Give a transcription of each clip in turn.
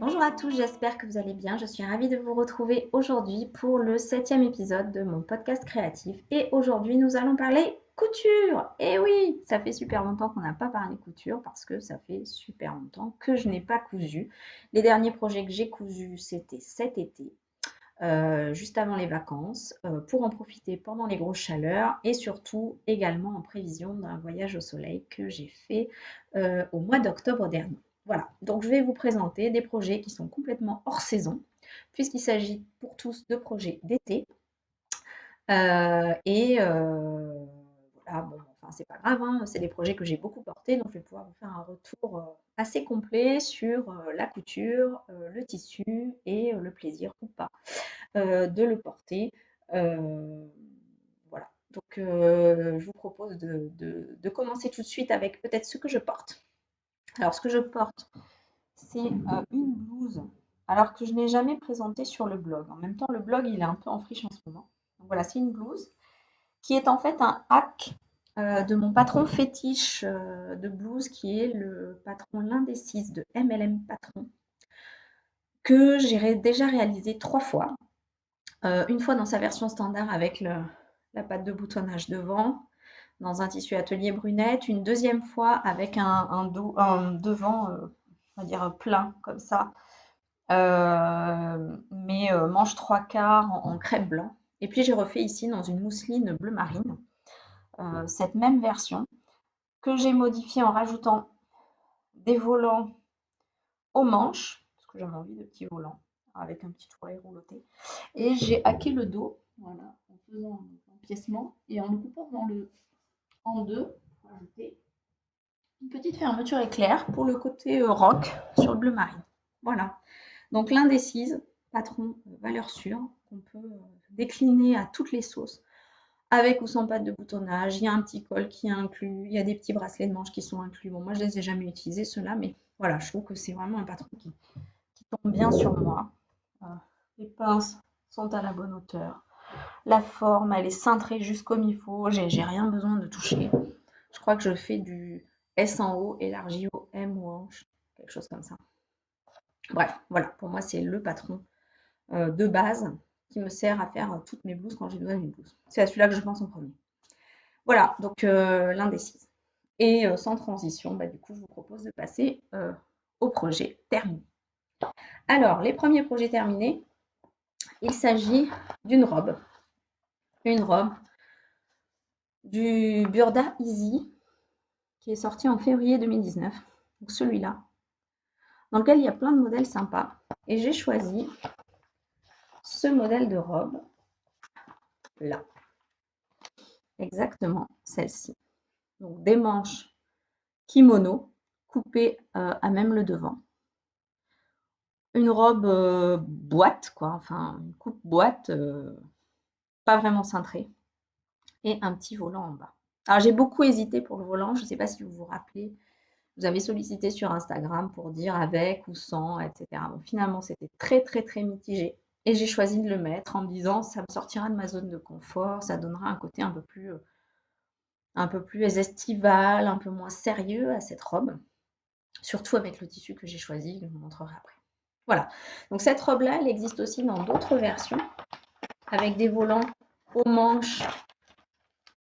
Bonjour à tous, j'espère que vous allez bien. Je suis ravie de vous retrouver aujourd'hui pour le 7e épisode de mon podcast créatif. Et aujourd'hui, nous allons parler couture. Et oui, ça fait super longtemps qu'on n'a pas parlé couture parce que ça fait super longtemps que je n'ai pas cousu. Les derniers projets que j'ai cousus, c'était cet été, juste avant les vacances, pour en profiter pendant les grosses chaleurs et surtout également en prévision d'un voyage au soleil que j'ai fait au mois d'octobre dernier. Voilà, donc je vais vous présenter des projets qui sont complètement hors saison, puisqu'il s'agit pour tous de projets d'été. Voilà, bon, enfin, c'est pas grave, hein, c'est des projets que j'ai beaucoup portés, donc je vais pouvoir vous faire un retour assez complet sur la couture, le tissu et le plaisir ou pas de le porter. Euh, voilà. Donc, je vous propose de commencer tout de suite avec peut-être ce que je porte. Alors, ce que je porte, c'est une blouse, alors que je n'ai jamais présenté sur le blog. En même temps, le blog, il est un peu en friche en ce moment. Donc, voilà, c'est une blouse qui est en fait un hack de mon patron fétiche de blouse, qui est le patron l'indécise de MLM Patron, que j'ai déjà réalisé 3 fois. Une fois dans sa version standard avec la patte de boutonnage devant, dans un tissu atelier brunette. Une deuxième fois avec un devant, on va dire plein, comme ça, mais manche 3/4 en crêpe blanc. Et puis j'ai refait ici dans une mousseline bleu marine, cette même version que j'ai modifiée en rajoutant des volants aux manches, parce que j'avais envie de petits volants avec un petit oreille rouloté. Et j'ai hacké le dos, voilà, en faisant un piècement et en le coupant en deux, pour ajouter une petite fermeture éclair pour le côté rock sur le bleu marine. Voilà. Donc l'indécise, patron valeur sûre, qu'on peut décliner à toutes les sauces, avec ou sans patte de boutonnage. Il y a un petit col qui est inclus, il y a des petits bracelets de manche qui sont inclus. Bon, moi je les ai jamais utilisés ceux-là, mais voilà, je trouve que c'est vraiment un patron qui tombe bien sur moi. Les pinces sont à la bonne hauteur. La forme, elle est cintrée juste comme il faut. J'ai rien besoin de toucher. Je crois que je fais du S en haut, élargi au M ou hanche, quelque chose comme ça. Bref, voilà, pour moi, c'est le patron de base qui me sert à faire toutes mes blouses quand j'ai besoin d'une blouse. C'est à celui-là que je pense en premier. Voilà, donc l'indécise. Et sans transition, bah, du coup, je vous propose de passer au projet terminé. Alors, les premiers projets terminés, il s'agit d'une robe. Une robe du Burda Easy qui est sorti en février 2019. Donc celui-là, dans lequel il y a plein de modèles sympas. Et j'ai choisi ce modèle de robe là, exactement celle-ci. Donc des manches kimono coupées à même le devant. Une robe boîte, quoi, enfin une coupe boîte, pas vraiment cintrée. Et un petit volant en bas. Alors j'ai beaucoup hésité pour le volant, je ne sais pas si vous vous rappelez, vous avez sollicité sur Instagram pour dire avec ou sans, etc. Bon, finalement, c'était très, très, très mitigé. Et j'ai choisi de le mettre en me disant, ça me sortira de ma zone de confort, ça donnera un côté un peu plus estival, un peu moins sérieux à cette robe. Surtout avec le tissu que j'ai choisi, je vous montrerai après. Voilà. Donc cette robe-là, elle existe aussi dans d'autres versions, avec des volants aux manches,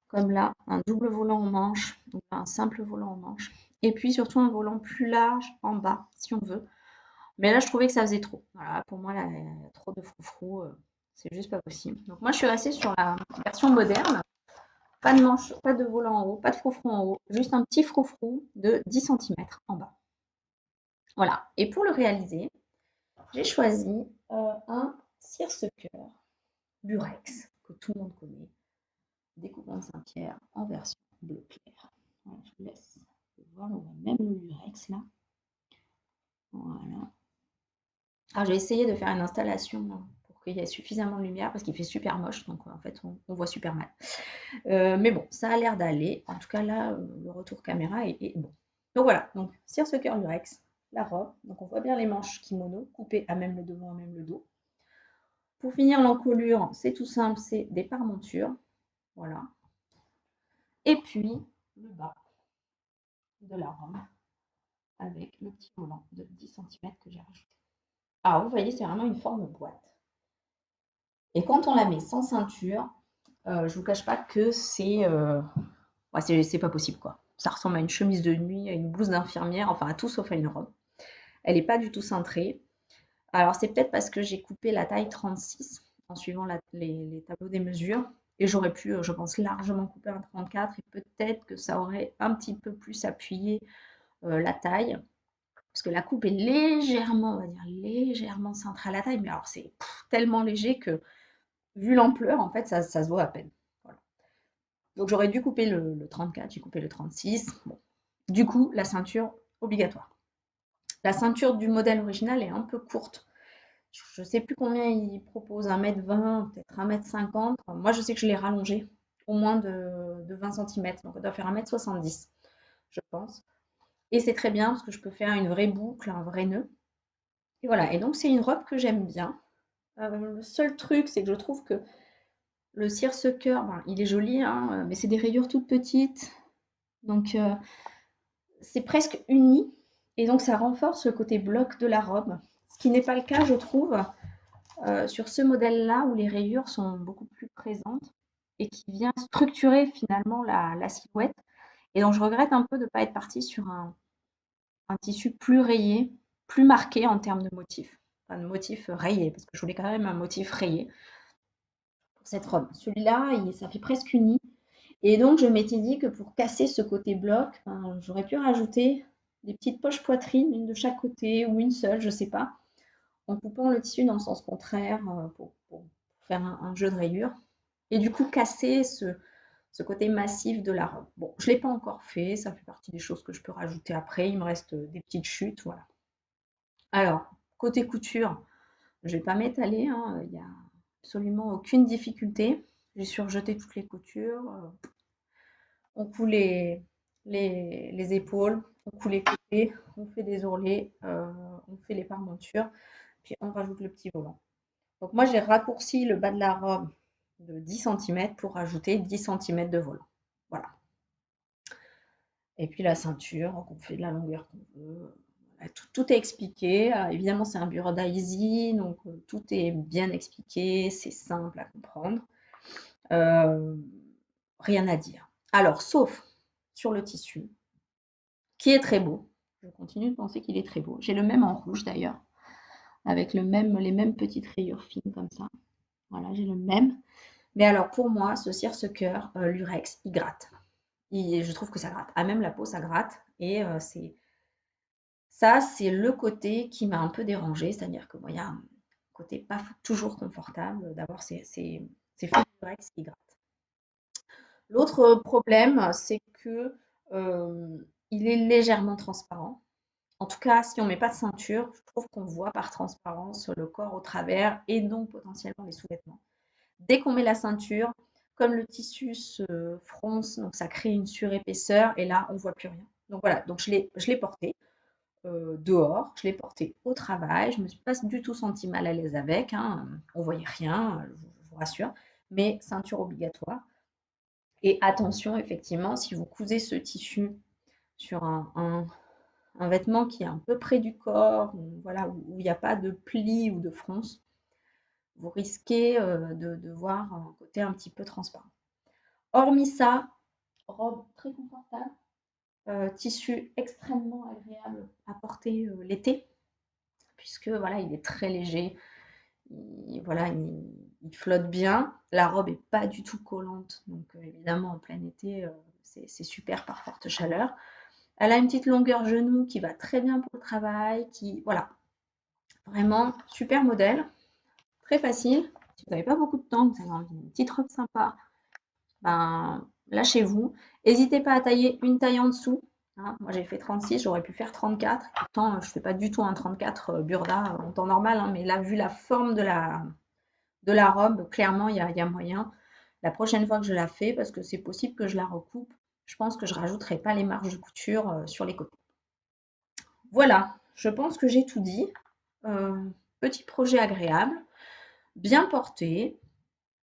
comme là, un double volant aux manches, donc un simple volant aux manches. Et puis surtout un volant plus large en bas, si on veut. Mais là, je trouvais que ça faisait trop. Voilà, pour moi, là, il y a trop de froufrou, c'est juste pas possible. Donc moi, je suis restée sur la version moderne. Pas de manche, pas de volant en haut, pas de froufrou en haut, juste un petit froufrou de 10 centimètres en bas. Voilà. Et pour le réaliser, j'ai choisi un cire-ce-cœur Lurex, que tout le monde connaît, découpe 25e en version bleu clair. Voilà, je vous laisse voir, on voit même le Lurex là. Voilà. Alors j'ai essayé de faire une installation pour qu'il y ait suffisamment de lumière parce qu'il fait super moche, donc en fait on voit super mal. Mais bon, ça a l'air d'aller. En tout cas là, le retour caméra est bon. Donc voilà, donc cire-ce-cœur Lurex, la robe. Donc on voit bien les manches kimono coupées à même le devant, à même le dos. Pour finir l'encolure, c'est tout simple, c'est des paremontures. Voilà. Et puis le bas de la robe avec le petit volant de 10 centimètres que j'ai rajouté. Alors, vous voyez, c'est vraiment une forme boîte. Et quand on la met sans ceinture, je vous cache pas que ouais, c'est pas possible, quoi. Ça ressemble à une chemise de nuit, à une blouse d'infirmière, enfin à tout sauf à une robe. Elle n'est pas du tout cintrée. Alors, c'est peut-être parce que j'ai coupé la taille 36 en suivant les tableaux des mesures. Et j'aurais pu, je pense, largement couper un 34 et peut-être que ça aurait un petit peu plus appuyé la taille. Parce que la coupe est légèrement, on va dire, légèrement cintrée à la taille. Mais alors, c'est tellement léger que, vu l'ampleur, en fait, ça se voit à peine. Voilà. Donc, j'aurais dû couper le 34, j'ai coupé le 36. Bon. Du coup, la ceinture obligatoire. La ceinture du modèle original est un peu courte. Je ne sais plus combien il propose, 1,20 m, peut-être 1,50 m. Moi, je sais que je l'ai rallongé au moins de 20 centimètres. Donc, on doit faire 1,70 m, je pense. Et c'est très bien parce que je peux faire une vraie boucle, un vrai nœud. Et voilà. Et donc, c'est une robe que j'aime bien. Le seul truc, c'est que je trouve que le seersucker, ben, il est joli, hein, mais c'est des rayures toutes petites. Donc, c'est presque uni. Et donc, ça renforce le côté bloc de la robe. Ce qui n'est pas le cas, je trouve, sur ce modèle-là où les rayures sont beaucoup plus présentes et qui vient structurer finalement la silhouette. Et donc, je regrette un peu de ne pas être partie sur un tissu plus rayé, plus marqué en termes de motif. Enfin, de motif rayé, parce que je voulais quand même un motif rayé pour cette robe. Celui-là, ça fait presque uni. Et donc, je m'étais dit que pour casser ce côté bloc, ben, j'aurais pu rajouter des petites poches poitrine, une de chaque côté ou une seule, je ne sais pas, en coupant le tissu dans le sens contraire pour faire un jeu de rayures. Et du coup, casser ce côté massif de la robe. Bon, je ne l'ai pas encore fait, ça fait partie des choses que je peux rajouter après. Il me reste des petites chutes, voilà. Alors, côté couture, je ne vais pas m'étaler, hein, il n'y a absolument aucune difficulté. J'ai surjeté toutes les coutures. On coud les épaules, on coud les côtés, on fait des ourlets, on fait les parmentures, puis on rajoute le petit volant. Donc moi, j'ai raccourci le bas de la robe de 10 centimètres pour rajouter 10 centimètres de volant. Voilà. Et puis la ceinture, donc on fait de la longueur qu'on veut. Tout est expliqué. Évidemment, c'est un bureau d'Aisy, donc tout est bien expliqué, c'est simple à comprendre. Euh, Rien à dire. Alors, sauf sur le tissu, qui est très beau. Je continue de penser qu'il est très beau. J'ai le même en rouge d'ailleurs, avec les mêmes petites rayures fines comme ça. Voilà, j'ai le même. Mais alors pour moi, ce seersucker, l'urex, il gratte. Je trouve que ça gratte. Ah, même la peau, ça gratte. Et c'est le côté qui m'a un peu dérangée. C'est-à-dire que moi, il y a un côté pas toujours confortable d'avoir ces fils d'urex qui grattent. L'autre problème, c'est que il est légèrement transparent. En tout cas, si on ne met pas de ceinture, je trouve qu'on voit par transparence le corps au travers et donc potentiellement les sous-vêtements. Dès qu'on met la ceinture, comme le tissu se fronce, donc ça crée une surépaisseur et là, on ne voit plus rien. Donc voilà, donc je l'ai porté dehors, je l'ai porté au travail, je ne me suis pas du tout sentie mal à l'aise avec, hein, on ne voyait rien, je vous rassure, mais ceinture obligatoire. Et attention, effectivement, si vous cousez ce tissu sur un vêtement qui est un peu près du corps, voilà, où il n'y a pas de plis ou de fronce, vous risquez de voir un côté un petit peu transparent. Hormis ça, robe très confortable, tissu extrêmement agréable à porter l'été, puisque voilà, il est très léger, voilà, il flotte bien. La robe n'est pas du tout collante, donc évidemment en plein été, c'est super par forte chaleur. Elle a une petite longueur genou qui va très bien pour le travail, voilà, vraiment super modèle, très facile. Si vous n'avez pas beaucoup de temps, vous avez envie d'une petite robe sympa, ben, lâchez-vous. N'hésitez pas à tailler une taille en dessous. Hein. Moi, j'ai fait 36, j'aurais pu faire 34. Pourtant, je ne fais pas du tout un 34 burda en temps normal, hein, mais là, vu la forme de la robe, clairement, il y a moyen. La prochaine fois que je la fais, parce que c'est possible que je la recoupe, je pense que je ne rajouterai pas les marges de couture sur les côtés. Voilà, je pense que j'ai tout dit. Petit projet agréable, bien porté.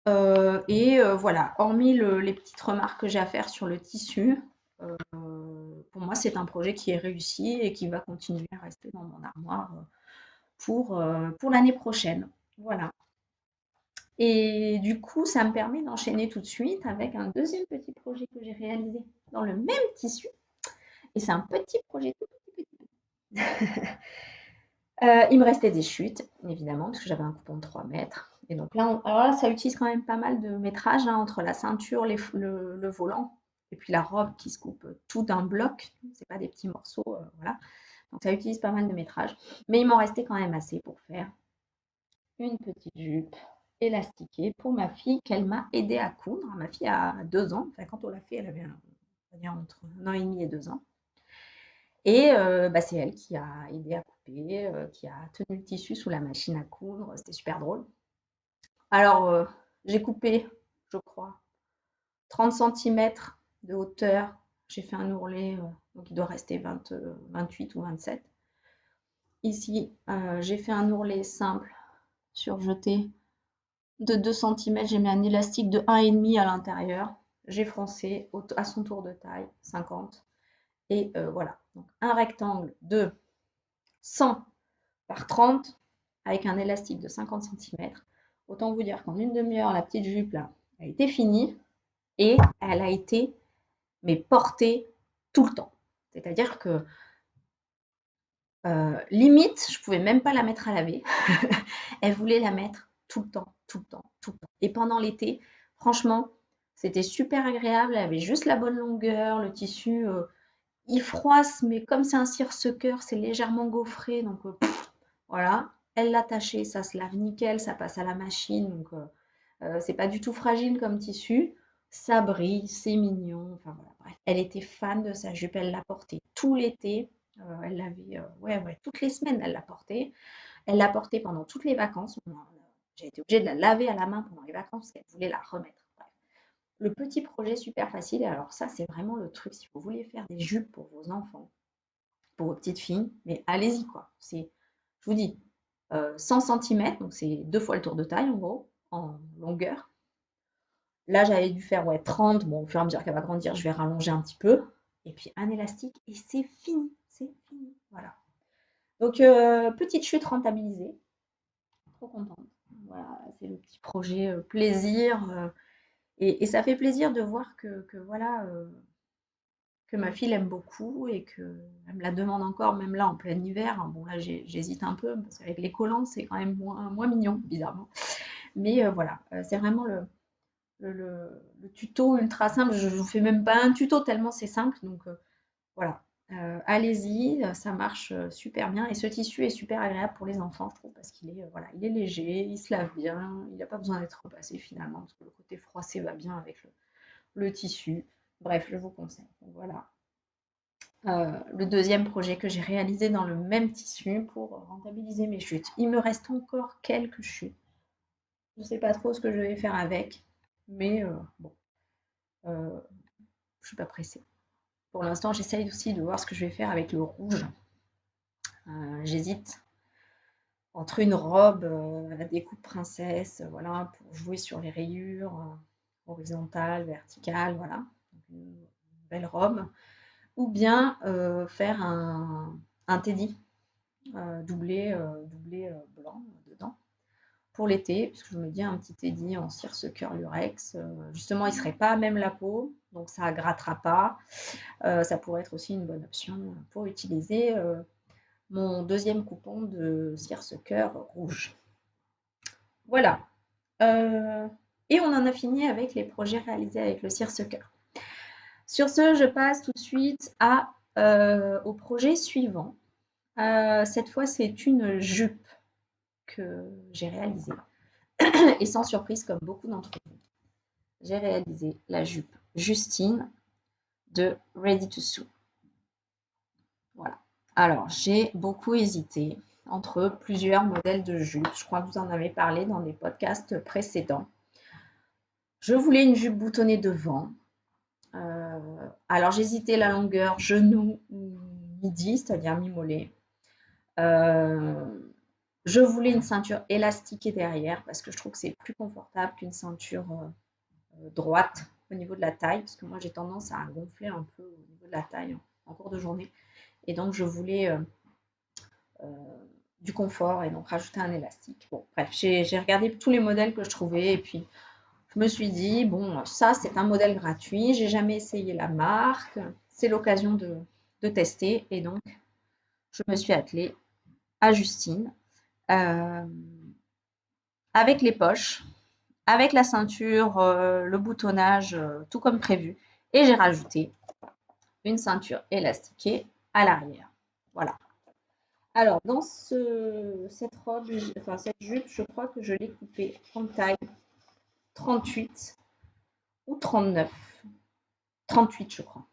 Voilà, hormis les petites remarques que j'ai à faire sur le tissu, pour moi, c'est un projet qui est réussi et qui va continuer à rester dans mon armoire pour l'année prochaine. Voilà. Et du coup, ça me permet d'enchaîner tout de suite avec un deuxième petit projet que j'ai réalisé dans le même tissu. Et c'est un petit projet tout petit. Il me restait des chutes, évidemment, parce que j'avais un coupon de 3 mètres. Et donc là, alors là, ça utilise quand même pas mal de métrage hein, entre la ceinture, le volant, et puis la robe qui se coupe tout d'un bloc. C'est pas des petits morceaux, voilà. Donc ça utilise pas mal de métrage. Mais il m'en restait quand même assez pour faire une petite jupe élastiquée pour ma fille qu'elle m'a aidé à coudre. Ma fille a 2 ans. Enfin, quand on l'a fait, elle avait on va dire entre 1 an et demi et 2 ans. Et bah, c'est elle qui a aidé à couper, qui a tenu le tissu sous la machine à coudre. C'était super drôle. Alors, j'ai coupé, je crois, 30 centimètres de hauteur. J'ai fait un ourlet, donc il doit rester 28 ou 27. Ici, j'ai fait un ourlet simple, surjeté, de 2 centimètres. J'ai mis un élastique de 1,5 à l'intérieur. J'ai froncé à son tour de taille, 50. Et voilà, donc un rectangle de 100 par 30 avec un élastique de 50 centimètres. Autant vous dire qu'en une demi-heure, la petite jupe là, a été finie et elle a été mais portée tout le temps. C'est-à-dire que limite, je pouvais même pas la mettre à laver. Elle voulait la mettre tout le temps, tout le temps, tout le temps. Et pendant l'été, franchement, c'était super agréable. Elle avait juste la bonne longueur, le tissu, il froisse, mais comme c'est un cire-ce-cœur, c'est légèrement gaufré, donc voilà. Elle l'a taché, ça se lave nickel, ça passe à la machine, donc c'est pas du tout fragile comme tissu. Ça brille, c'est mignon. Enfin voilà, bref. Elle était fan de sa jupe, elle l'a portée tout l'été. Elle l'avait, ouais, toutes les semaines, elle l'a portée. Elle l'a portée pendant toutes les vacances. J'ai été obligée de la laver à la main pendant les vacances parce qu'elle voulait la remettre. Bref. Le petit projet super facile. Et alors ça, c'est vraiment le truc. Si vous voulez faire des jupes pour vos enfants, pour vos petites filles, mais allez-y quoi. C'est, je vous dis, 100 centimètres, donc c'est 2 fois le tour de taille en gros, en longueur. Là, j'avais dû faire ouais, 30. Bon, au fur et à mesure qu'elle va grandir, je vais rallonger un petit peu. Et puis un élastique et c'est fini. C'est fini. Voilà. Donc, petite chute rentabilisée. Trop contente. Voilà, c'est le petit projet plaisir. Et ça fait plaisir de voir que voilà, que ma fille l'aime beaucoup et qu'elle me la demande encore, même là en plein hiver. Bon, là, j'hésite un peu parce qu'avec les collants, c'est quand même moins mignon, bizarrement. Mais voilà, c'est vraiment le tuto ultra simple. Je ne vous fais même pas un tuto tellement c'est simple. Donc voilà, allez-y, ça marche super bien. Et ce tissu est super agréable pour les enfants, je trouve, parce qu'il est, voilà, il est léger, il se lave bien, il n'a pas besoin d'être repassé finalement, parce que le côté froissé va bien avec le tissu. Bref, je vous conseille. Donc, voilà. Le deuxième projet que j'ai réalisé dans le même tissu pour rentabiliser mes chutes. Il me reste encore quelques chutes. Je ne sais pas trop ce que je vais faire avec, mais bon, je ne suis pas pressée. Pour l'instant, j'essaye aussi de voir ce que je vais faire avec le rouge. J'hésite entre une robe à découpe princesse, voilà, pour jouer sur les rayures horizontales, verticales, voilà, donc une belle robe, ou bien faire un teddy doublé blanc dedans pour l'été, puisque je me dis un petit teddy en cire-ce-cœur lurex, justement il ne serait pas à même la peau, donc ça ne grattera pas. Ça pourrait être aussi une bonne option pour utiliser mon deuxième coupon de cire-ce-cœur rouge. Voilà. Et on en a fini avec les projets réalisés avec le cire-ce-cœur. Sur ce, je passe tout de suite au projet suivant. Cette fois, c'est une jupe que j'ai réalisée. Et sans surprise, comme beaucoup d'entre vous, j'ai réalisé la jupe Justine de Ready to Sew. Voilà. Alors, j'ai beaucoup hésité entre plusieurs modèles de jupes. Je crois que vous en avez parlé dans des podcasts précédents. Je voulais une jupe boutonnée devant. Alors, j'hésitais la longueur genou ou midi, c'est-à-dire mi-mollet. Je voulais une ceinture élastiquée derrière parce que je trouve que c'est plus confortable qu'une ceinture droite au niveau de la taille, parce que moi j'ai tendance à gonfler un peu au niveau de la taille en cours de journée. Et donc je voulais du confort et donc rajouter un élastique. Bon, bref, j'ai regardé tous les modèles que je trouvais et puis je me suis dit, bon, ça c'est un modèle gratuit, j'ai jamais essayé la marque, c'est l'occasion de tester et donc je me suis attelée à Justine avec les poches, avec la ceinture, le boutonnage, tout comme prévu et j'ai rajouté une ceinture élastiquée à l'arrière. Voilà. Alors, dans cette robe, enfin cette jupe, je crois que je l'ai coupée en taille 38 ou 39. 38, je crois.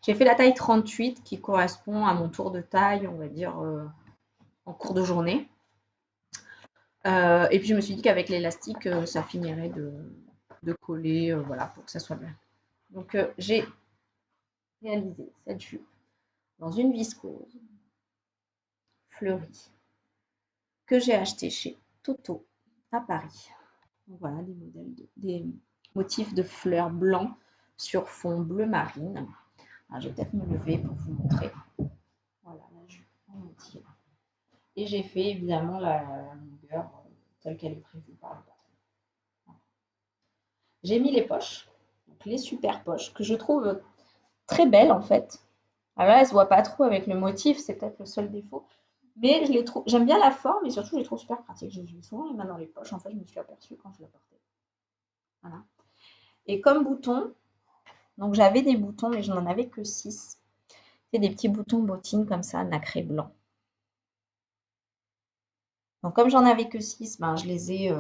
J'ai fait la taille 38 qui correspond à mon tour de taille, on va dire, en cours de journée. Et puis je me suis dit qu'avec l'élastique, ça finirait de coller, voilà, pour que ça soit bien. Donc j'ai réalisé cette jupe dans une viscose fleurie que j'ai achetée chez Toto à Paris. Donc voilà des motifs de fleurs blancs sur fond bleu marine. Alors, je vais peut-être me lever pour vous montrer. Voilà la jupe en entier. Et j'ai fait évidemment la longueur telle qu'elle est prévue par le patron. J'ai mis les poches, donc les super poches, que je trouve très belles en fait. Alors là, elles ne se voient pas trop avec le motif, c'est peut-être le seul défaut. Mais je les trouve, j'aime bien la forme et surtout je les trouve super pratiques. J'ai souvent les mains dans les poches, en fait je me suis aperçue quand je la portais. Voilà. Et comme bouton, donc j'avais des boutons mais je n'en avais que 6. C'est des petits boutons bottines comme ça, nacré blanc. Donc comme j'en avais que 6, ben, je les ai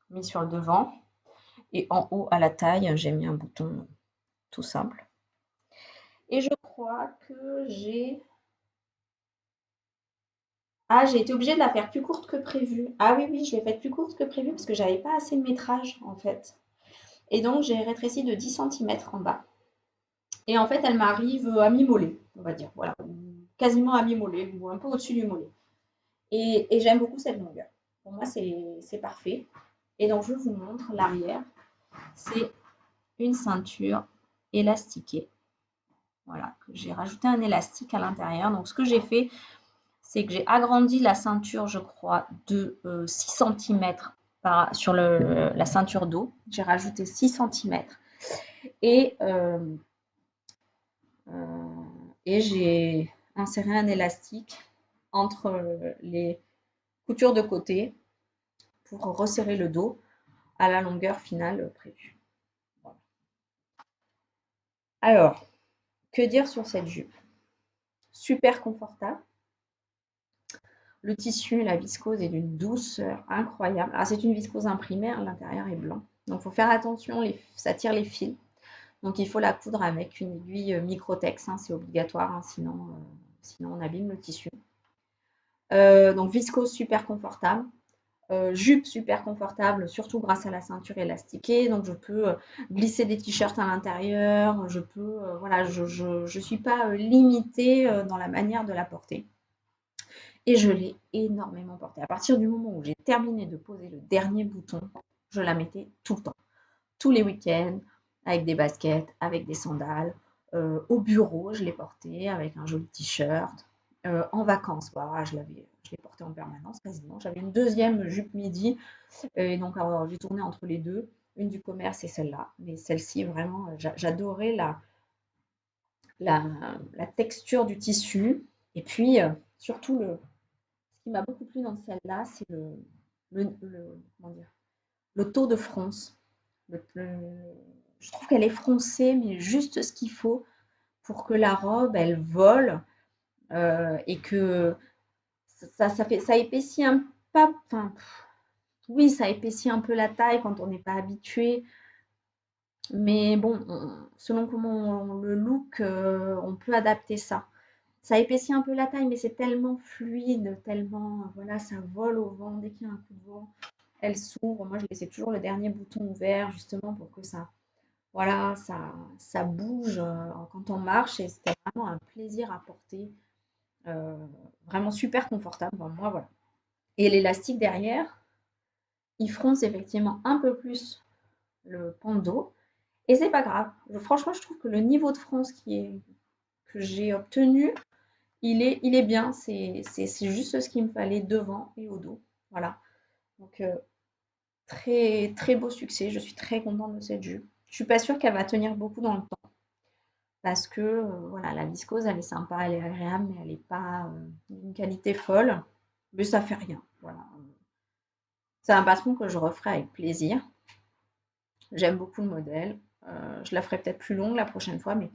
mis sur le devant. Et en haut à la taille, j'ai mis un bouton tout simple. Et je crois que j'ai... Ah, j'ai été obligée de la faire plus courte que prévu. Ah oui, oui, je l'ai faite plus courte que prévu parce que j'avais pas assez de métrage en fait. Et donc j'ai rétréci de 10 cm en bas. Et en fait, elle m'arrive à mi-mollet, on va dire. Voilà, quasiment à mi-mollet ou un peu au-dessus du mollet. Et j'aime beaucoup cette longueur. Pour moi, c'est parfait. Et donc, je vous montre l'arrière. C'est une ceinture élastiquée. Voilà, que j'ai rajouté un élastique à l'intérieur. Donc, ce que j'ai fait, c'est que j'ai agrandi la ceinture, je crois, de 6 cm sur la ceinture d'eau. J'ai rajouté 6 cm. Et, et j'ai inséré un élastique entre les coutures de côté pour resserrer le dos à la longueur finale prévue. Voilà. Alors, que dire sur cette jupe? Super confortable. Le tissu, la viscose est d'une douceur incroyable. Alors, c'est une viscose imprimée, hein, l'intérieur est blanc. Donc, il faut faire attention, ça tire les fils. Donc, il faut la coudre avec une aiguille microtex, hein, c'est obligatoire, hein, sinon on abîme le tissu. Donc, viscose super confortable. Jupe super confortable, surtout grâce à la ceinture élastiquée. Donc, je peux glisser des t-shirts à l'intérieur. Je peux, voilà, je suis pas limitée dans la manière de la porter. Et je l'ai énormément portée. À partir du moment où j'ai terminé de poser le dernier bouton, je la mettais tout le temps. Tous les week-ends, avec des baskets, avec des sandales. Au bureau, je l'ai portée avec un joli t-shirt. En vacances, voilà, je l'ai portée en permanence quasiment. J'avais une deuxième jupe midi et donc j'ai tourné entre les deux, une du commerce et celle-là. Mais celle-ci, vraiment, j'adorais la texture du tissu. Et puis, surtout, ce qui m'a beaucoup plu dans celle-là, c'est comment dire, le taux de fronce. Je trouve qu'elle est froncée, mais juste ce qu'il faut pour que la robe, elle vole et que ça épaissit un pas, enfin, oui, ça épaissit un peu la taille quand on n'est pas habitué. Mais bon, selon comment on le look, on peut adapter ça. Ça épaissit un peu la taille, mais c'est tellement fluide, tellement, voilà, ça vole au vent. Dès qu'il y a un coup de vent, elle s'ouvre. Moi, je laissais toujours le dernier bouton ouvert, justement, pour que ça, voilà, ça bouge quand on marche. Et c'était vraiment un plaisir à porter. Euh, Vraiment super confortable. Enfin, moi, voilà. Et l'élastique derrière, il fronce effectivement un peu plus le pan de dos. Et c'est pas grave. Franchement, je trouve que le niveau de France que j'ai obtenu Il est bien, c'est juste ce qu'il me fallait devant et au dos. Voilà. Donc, très, très beau succès. Je suis très contente de cette jupe. Je suis pas sûre qu'elle va tenir beaucoup dans le temps parce que voilà, la viscose, elle est sympa, elle est agréable, mais elle n'est pas d'une qualité folle. Mais ça fait rien. Voilà. C'est un patron que je referai avec plaisir. J'aime beaucoup le modèle. Je la ferai peut-être plus longue la prochaine fois, mais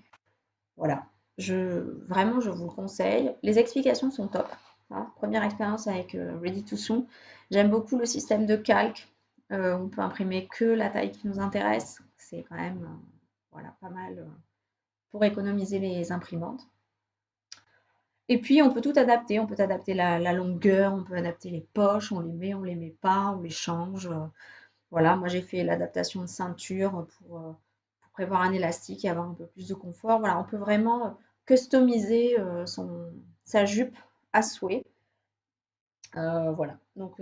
voilà. Vraiment, je vous le conseille. Les explications sont top. Voilà. Première expérience avec Ready to Sew. J'aime beaucoup le système de calque. On peut imprimer que la taille qui nous intéresse. C'est quand même voilà, pas mal pour économiser les imprimantes. Et puis, on peut tout adapter. On peut adapter la longueur, on peut adapter les poches. On les met pas, on les change. Voilà, moi j'ai fait l'adaptation de ceinture pour prévoir un élastique et avoir un peu plus de confort. Voilà, on peut vraiment customiser sa jupe à souhait. Voilà, donc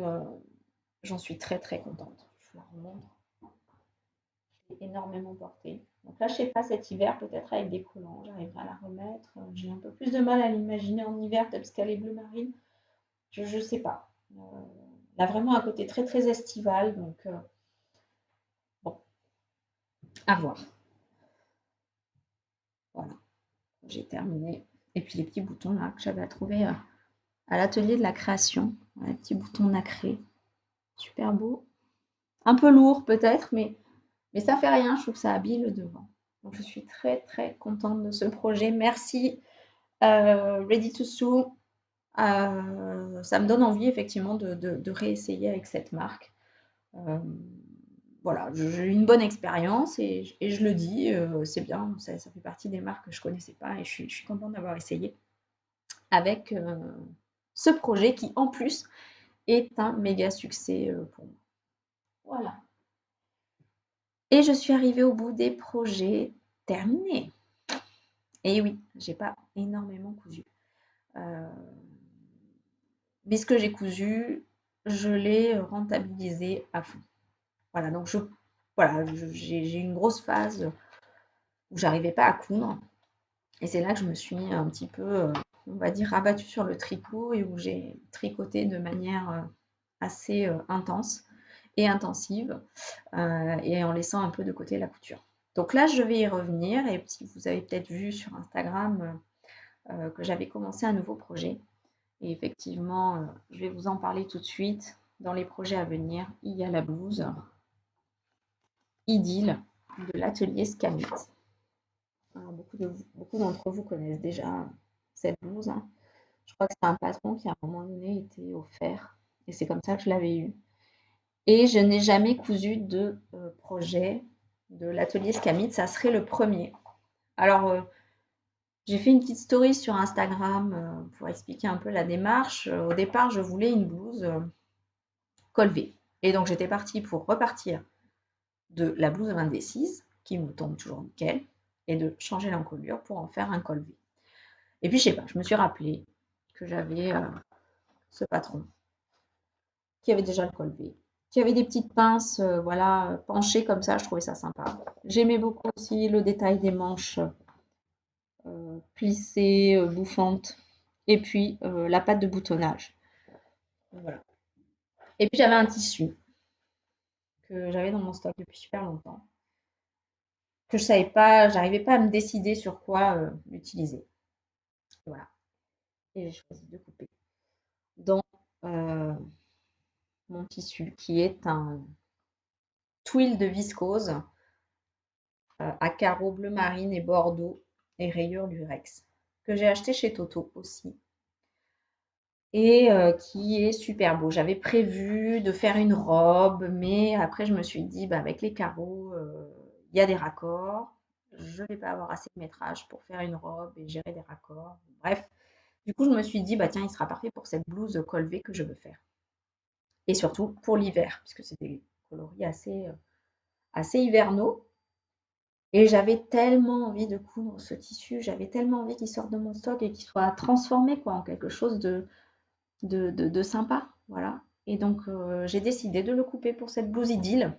j'en suis très très contente. Je vous la remontre. Je l'ai énormément portée. Donc là, je sais pas, cet hiver, peut-être avec des collants, j'arriverai à la remettre. J'ai un peu plus de mal à l'imaginer en hiver, peut-être parce qu'elle est bleu marine. Je ne sais pas. Elle a vraiment un côté très très estival, donc bon, à voir. Voilà. J'ai terminé. Et puis les petits boutons là que j'avais à trouver à l'atelier de la création. Les petits boutons nacrés. Super beau. Un peu lourd peut-être, mais ça fait rien. Je trouve que ça habille le devant. Donc je suis très très contente de ce projet. Merci Ready to Sew. Ça me donne envie effectivement de réessayer avec cette marque. Euh, voilà, j'ai eu une bonne expérience et je le dis, c'est bien, ça fait partie des marques que je ne connaissais pas et je suis contente d'avoir essayé avec ce projet qui en plus est un méga succès pour moi. Voilà. Et je suis arrivée au bout des projets terminés. Et oui, j'ai pas énormément cousu. Euh, mais ce que j'ai cousu, je l'ai rentabilisé à fond. Voilà, donc voilà, j'ai eu une grosse phase où j'arrivais pas à coudre. Et c'est là que je me suis un petit peu, on va dire, rabattue sur le tricot et où j'ai tricoté de manière assez intense et intensive et en laissant un peu de côté la couture. Donc là, je vais y revenir et si vous avez peut-être vu sur Instagram que j'avais commencé un nouveau projet. Et effectivement, je vais vous en parler tout de suite. Dans les projets à venir, il y a la blouse Idylle de l'atelier Scamit. Alors, beaucoup d'entre vous connaissent déjà cette blouse. Hein. Je crois que c'est un patron qui à un moment donné était offert et c'est comme ça que je l'avais eu. Et je n'ai jamais cousu de projet de l'atelier Scamit, ça serait le premier. Alors, j'ai fait une petite story sur Instagram pour expliquer un peu la démarche. Au départ, je voulais une blouse col V. Et donc, j'étais partie pour repartir de la blouse indécise, qui me tombe toujours nickel, et de changer l'encolure pour en faire un col V. Et puis, je sais pas, je me suis rappelé que j'avais ce patron qui avait déjà le col V, qui avait des petites pinces, voilà, penchées comme ça, je trouvais ça sympa. J'aimais beaucoup aussi le détail des manches plissées, bouffantes, et puis la patte de boutonnage. Voilà. Et puis j'avais un tissu que j'avais dans mon stock depuis super longtemps, que je savais pas, j'arrivais pas à me décider sur quoi l'utiliser. Voilà. Et j'ai choisi de couper dans euh, mon tissu qui est un twill de viscose à carreaux bleu marine et bordeaux et rayures lurex que j'ai acheté chez Toto aussi et qui est super beau. J'avais prévu de faire une robe, mais après je me suis dit, bah, avec les carreaux, il y a des raccords. Je ne vais pas avoir assez de métrage pour faire une robe et gérer des raccords. Bref, du coup, je me suis dit, bah tiens, il sera parfait pour cette blouse col V que je veux faire. Et surtout pour l'hiver, puisque c'est des coloris assez hivernaux. Et j'avais tellement envie de coudre ce tissu, j'avais tellement envie qu'il sorte de mon stock et qu'il soit transformé quoi, en quelque chose de sympa. Voilà. Et donc, j'ai décidé de le couper pour cette blouse Idylle.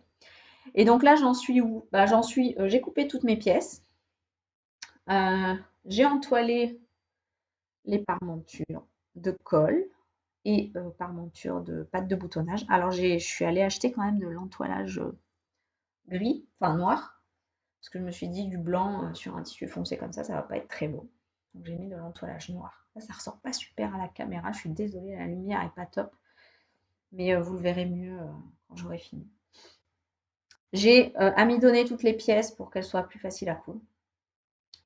Et donc là, j'en suis où? Bah, j'ai coupé toutes mes pièces. J'ai entoilé les parmentures de colle et parmentures de pâte de boutonnage. Alors je suis allée acheter quand même de l'entoilage gris, enfin noir, parce que je me suis dit du blanc sur un tissu foncé comme ça va pas être très beau. Donc j'ai mis de l'entoilage noir. Là, ça ressort pas super à la caméra, je suis désolée, la lumière est pas top, mais vous le verrez mieux quand j'aurai fini. J'ai amidonné toutes les pièces pour qu'elles soient plus faciles à coudre.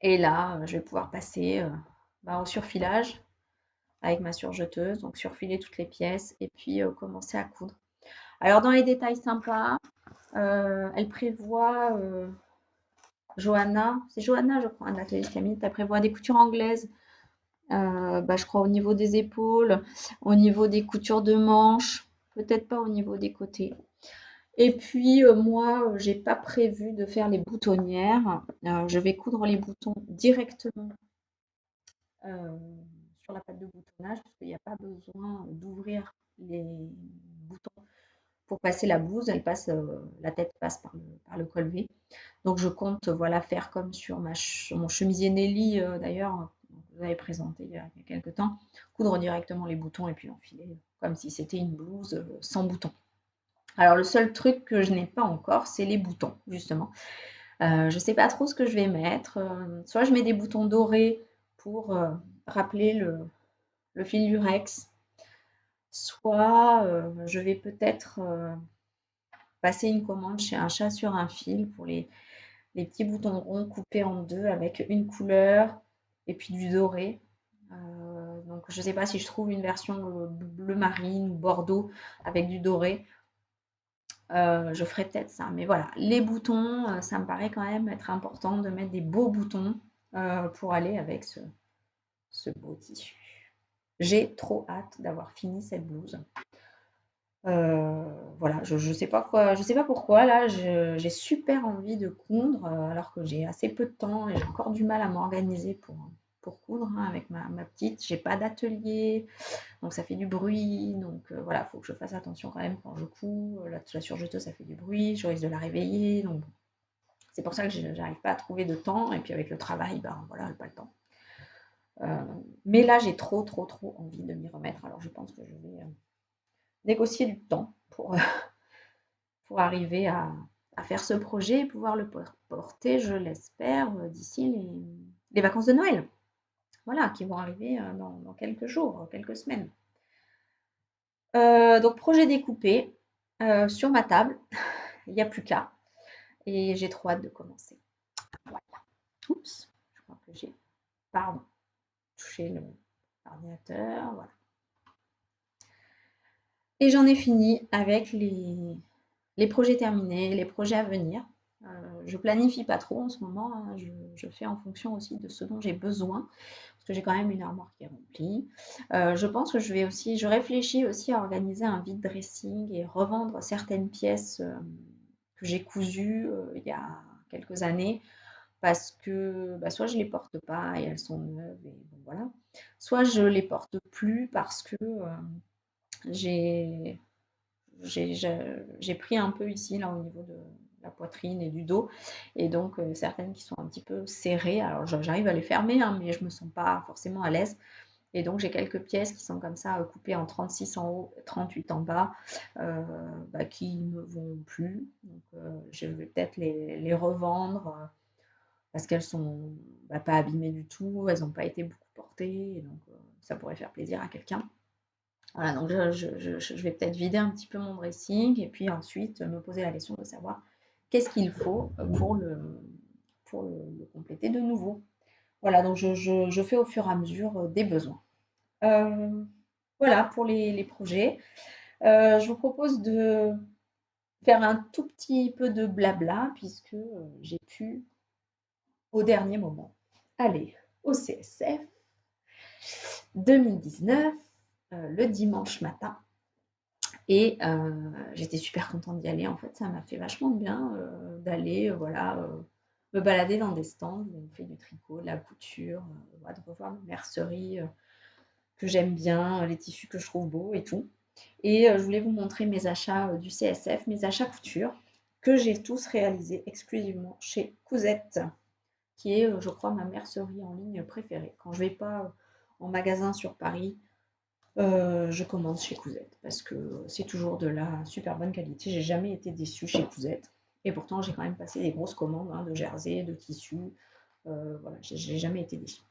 Et là, je vais pouvoir passer au surfilage avec ma surjeteuse, donc surfiler toutes les pièces et puis commencer à coudre. Alors dans les détails sympas, elle prévoit, Johanna, c'est Johanna je crois, un atelier Camille, elle prévoit des coutures anglaises, je crois au niveau des épaules, au niveau des coutures de manches, peut-être pas au niveau des côtés. Et puis moi, j'ai pas prévu de faire les boutonnières. Je vais coudre les boutons directement sur la pâte de boutonnage parce qu'il n'y a pas besoin d'ouvrir les boutons pour passer la blouse. La tête passe par le col V. Donc je compte voilà faire comme sur mon chemisier Nelly d'ailleurs. Vous avez présenté il y a quelques temps, coudre directement les boutons et puis enfiler comme si c'était une blouse sans boutons. Alors le seul truc que je n'ai pas encore, c'est les boutons, justement. Je ne sais pas trop ce que je vais mettre. Soit je mets des boutons dorés pour rappeler le fil du Rex, soit je vais peut-être passer une commande chez un chat sur un fil pour les petits boutons ronds coupés en deux avec une couleur et puis du doré. Donc je ne sais pas si je trouve une version bleu marine ou bordeaux avec du doré. Je ferai peut-être ça. Mais voilà, les boutons, ça me paraît quand même être important de mettre des beaux boutons pour aller avec ce beau tissu. J'ai trop hâte d'avoir fini cette blouse. Voilà, je sais pas pourquoi là, j'ai super envie de coudre alors que j'ai assez peu de temps et j'ai encore du mal à m'organiser pour coudre avec ma petite. J'ai pas d'atelier, donc ça fait du bruit. Donc voilà, il faut que je fasse attention quand même quand je couds. La surjeteuse, ça fait du bruit, je risque de la réveiller. Donc c'est pour ça que j'arrive pas à trouver de temps. Et puis avec le travail, voilà, j'ai pas le temps. Mais là, j'ai trop envie de m'y remettre. Alors je pense que je vais négocier du temps pour arriver à faire ce projet et pouvoir le porter, je l'espère, d'ici les vacances de Noël. Voilà, qui vont arriver dans quelques jours, quelques semaines. Donc projet découpé sur ma table, il n'y a plus qu'à. Et j'ai trop hâte de commencer. Voilà. Oups, je crois que j'ai, touché l'ordinateur. Voilà. Et j'en ai fini avec les projets terminés, les projets à venir. Je planifie pas trop en ce moment, hein. Je fais en fonction aussi de ce dont j'ai besoin, parce que j'ai quand même une armoire qui est remplie. Je pense que je réfléchis aussi à organiser un vide dressing et revendre certaines pièces que j'ai cousues il y a quelques années, parce que soit je les porte pas et elles sont neuves et bon voilà, soit je les porte plus parce que j'ai j'ai pris un peu ici, là, au niveau de la poitrine et du dos, et donc certaines qui sont un petit peu serrées. Alors j'arrive à les fermer, hein, mais je me sens pas forcément à l'aise. Et donc j'ai quelques pièces qui sont comme ça, coupées en 36 en haut, 38 en bas, qui ne vont plus. Donc je vais peut-être les revendre parce qu'elles sont pas abîmées du tout, elles n'ont pas été beaucoup portées, et donc ça pourrait faire plaisir à quelqu'un. Voilà, donc je vais peut-être vider un petit peu mon dressing et puis ensuite me poser la question de savoir qu'est-ce qu'il faut pour le compléter de nouveau. Voilà, donc je fais au fur et à mesure des besoins. Voilà pour les projets. Je vous propose de faire un tout petit peu de blabla puisque j'ai pu, au dernier moment, aller au CSF 2019 le dimanche matin. Et j'étais super contente d'y aller. En fait, ça m'a fait vachement de bien d'aller me balader dans des stands où on fait du tricot, de la couture, de revoir mes merceries que j'aime bien, les tissus que je trouve beaux et tout. Et je voulais vous montrer mes achats du CSF, mes achats couture, que j'ai tous réalisés exclusivement chez Cousette, qui est, je crois, ma mercerie en ligne préférée. Quand je ne vais pas en magasin sur Paris, je commande chez Cousette parce que c'est toujours de la super bonne qualité. J'ai jamais été déçue chez Cousette. Et pourtant, j'ai quand même passé des grosses commandes hein, de jersey, de tissus. Voilà, j'ai jamais été déçue.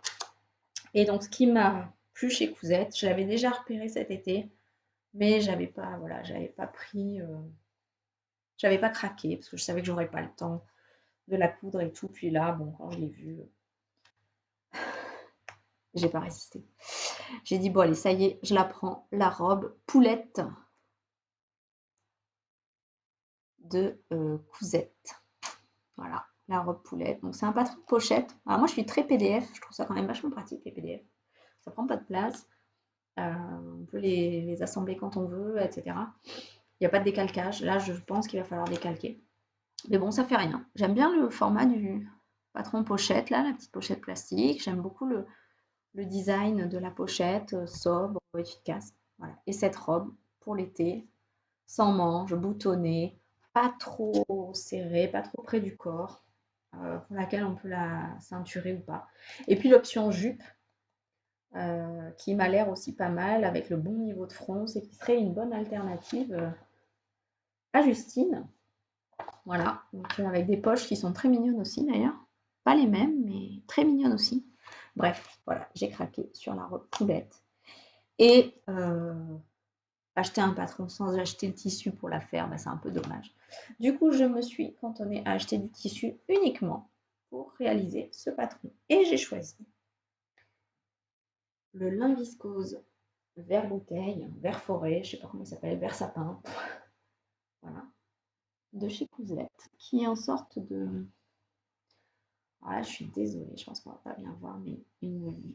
Et donc, ce qui m'a plu chez Cousette, je l'avais déjà repéré cet été, mais j'avais pas, voilà, j'avais pas pris, j'avais pas craqué parce que je savais que j'aurais pas le temps de la coudre et tout. Puis là, bon, quand je l'ai vue, j'ai pas résisté. J'ai dit, bon, allez, ça y est, je la prends, la robe poulette de Cousette. Voilà, la robe poulette. Donc, c'est un patron de pochette. Alors, moi, je suis très PDF. Je trouve ça quand même vachement pratique, les PDF. Ça prend pas de place. On peut les assembler quand on veut, etc. Il n'y a pas de décalcage. Là, je pense qu'il va falloir décalquer. Mais bon, ça fait rien. J'aime bien le format du patron pochette, là, la petite pochette plastique. J'aime beaucoup le design de la pochette, sobre, efficace. Voilà. Et cette robe, pour l'été, sans manches, boutonnée, pas trop serrée, pas trop près du corps, pour laquelle on peut la ceinturer ou pas. Et puis l'option jupe, qui m'a l'air aussi pas mal, avec le bon niveau de fronce et qui serait une bonne alternative à Justine. Voilà, donc avec des poches qui sont très mignonnes aussi d'ailleurs. Pas les mêmes, mais très mignonnes aussi. Bref, voilà, j'ai craqué sur la robe poulette. Et acheter un patron sans acheter le tissu pour la faire, bah, c'est un peu dommage. Du coup, je me suis cantonnée à acheter du tissu uniquement pour réaliser ce patron. Et j'ai choisi le lin viscose vert bouteille, vert forêt, je ne sais pas comment il s'appelle, vert sapin, voilà, de chez Cousette, qui est en sorte de... Voilà, je suis désolée, je pense qu'on va pas bien voir, mais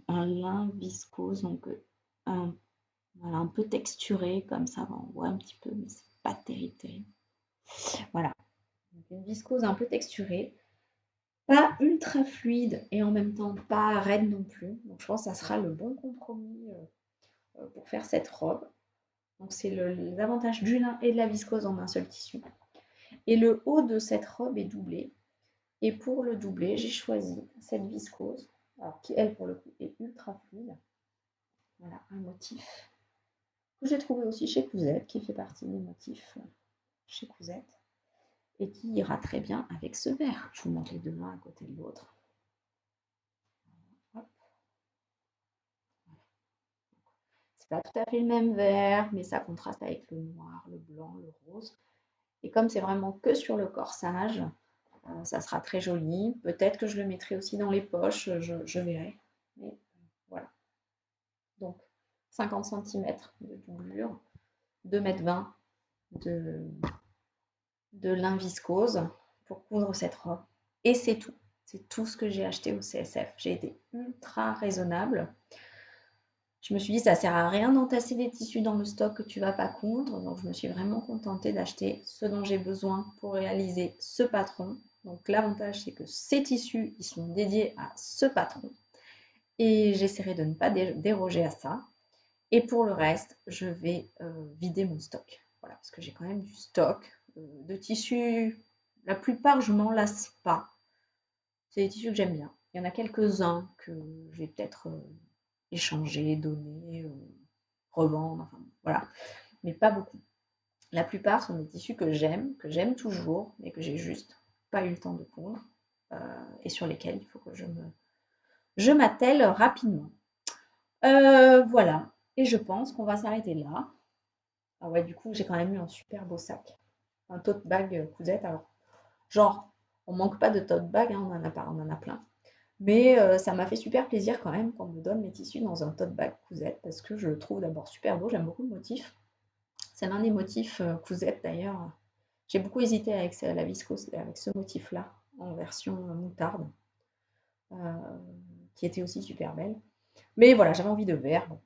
un lin viscose, donc voilà, un peu texturé, comme ça, on voit un petit peu, mais c'est pas terrible, terrible. Voilà, donc une viscose un peu texturée, pas ultra fluide et en même temps pas raide non plus. Donc je pense que ça sera le bon compromis pour faire cette robe. Donc c'est les avantages du lin et de la viscose en un seul tissu. Et le haut de cette robe est doublé. Et pour le doubler, j'ai choisi cette viscose, alors qui elle pour le coup est ultra fluide. Voilà, un motif que j'ai trouvé aussi chez Cousette, qui fait partie des motifs chez Cousette, et qui ira très bien avec ce vert. Je vous montre les deux l'un à côté de l'autre. C'est pas tout à fait le même vert, mais ça contraste avec le noir, le blanc, le rose. Et comme c'est vraiment que sur le corsage, ça sera très joli. Peut-être que je le mettrai aussi dans les poches, je verrai. Mais voilà. Donc 50 cm de doublure, 2,20 m de lin viscose pour coudre cette robe. Et c'est tout. C'est tout ce que j'ai acheté au CSF. J'ai été ultra raisonnable. Je me suis dit, ça sert à rien d'entasser des tissus dans le stock que tu vas pas coudre. Donc, je me suis vraiment contentée d'acheter ce dont j'ai besoin pour réaliser ce patron. Donc, l'avantage, c'est que ces tissus, ils sont dédiés à ce patron. Et j'essaierai de ne pas déroger à ça. Et pour le reste, je vais vider mon stock. Voilà, parce que j'ai quand même du stock de tissus. La plupart, je m'en lasse pas. C'est des tissus que j'aime bien. Il y en a quelques-uns que je vais peut-être échanger, donner, revendre, enfin voilà, mais pas beaucoup. La plupart sont des tissus que j'aime toujours, mais que j'ai juste pas eu le temps de coudre, et sur lesquels il faut que je m'attelle rapidement. Voilà, et je pense qu'on va s'arrêter là. Ah ouais, du coup, j'ai quand même eu un super beau sac, un tote bag Cousette. Alors, genre, on manque pas de tote bag, hein, on en a plein. Mais ça m'a fait super plaisir quand même qu'on me donne mes tissus dans un tote bag Cousette parce que je le trouve d'abord super beau, j'aime beaucoup le motif. C'est l'un des motifs Cousette d'ailleurs. J'ai beaucoup hésité avec la viscose, avec ce motif-là en version moutarde, euh, qui était aussi super belle. Mais voilà, j'avais envie de vert. Bon.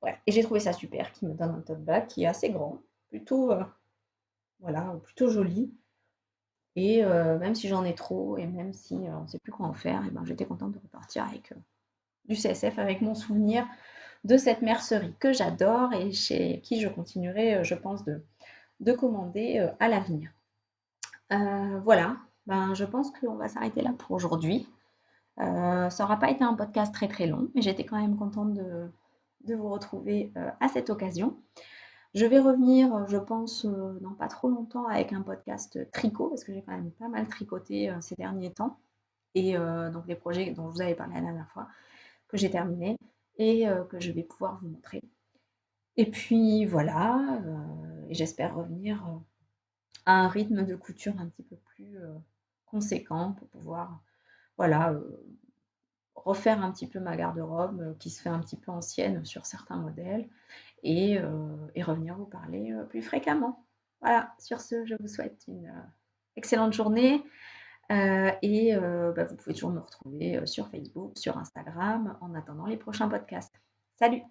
Ouais. Et j'ai trouvé ça super, qui me donne un tote bag qui est assez grand, plutôt, voilà, plutôt joli. Et même si j'en ai trop, et même si on ne sait plus quoi en faire, et ben, j'étais contente de repartir avec du CSF, avec mon souvenir de cette mercerie que j'adore et chez qui je continuerai, je pense, de commander à l'avenir. Voilà, ben, je pense qu'on va s'arrêter là pour aujourd'hui. Ça n'aura pas été un podcast très très long, mais j'étais quand même contente de vous retrouver à cette occasion. Je vais revenir, je pense, dans pas trop longtemps avec un podcast tricot, parce que j'ai quand même pas mal tricoté ces derniers temps. Et donc les projets dont je vous avais parlé la dernière fois, que j'ai terminé et que je vais pouvoir vous montrer. Et puis voilà, et j'espère revenir à un rythme de couture un petit peu plus conséquent pour pouvoir voilà, refaire un petit peu ma garde-robe qui se fait un petit peu ancienne sur certains modèles et revenir vous parler plus fréquemment. Voilà, sur ce, je vous souhaite une excellente journée et bah, vous pouvez toujours me retrouver sur Facebook, sur Instagram en attendant les prochains podcasts. Salut!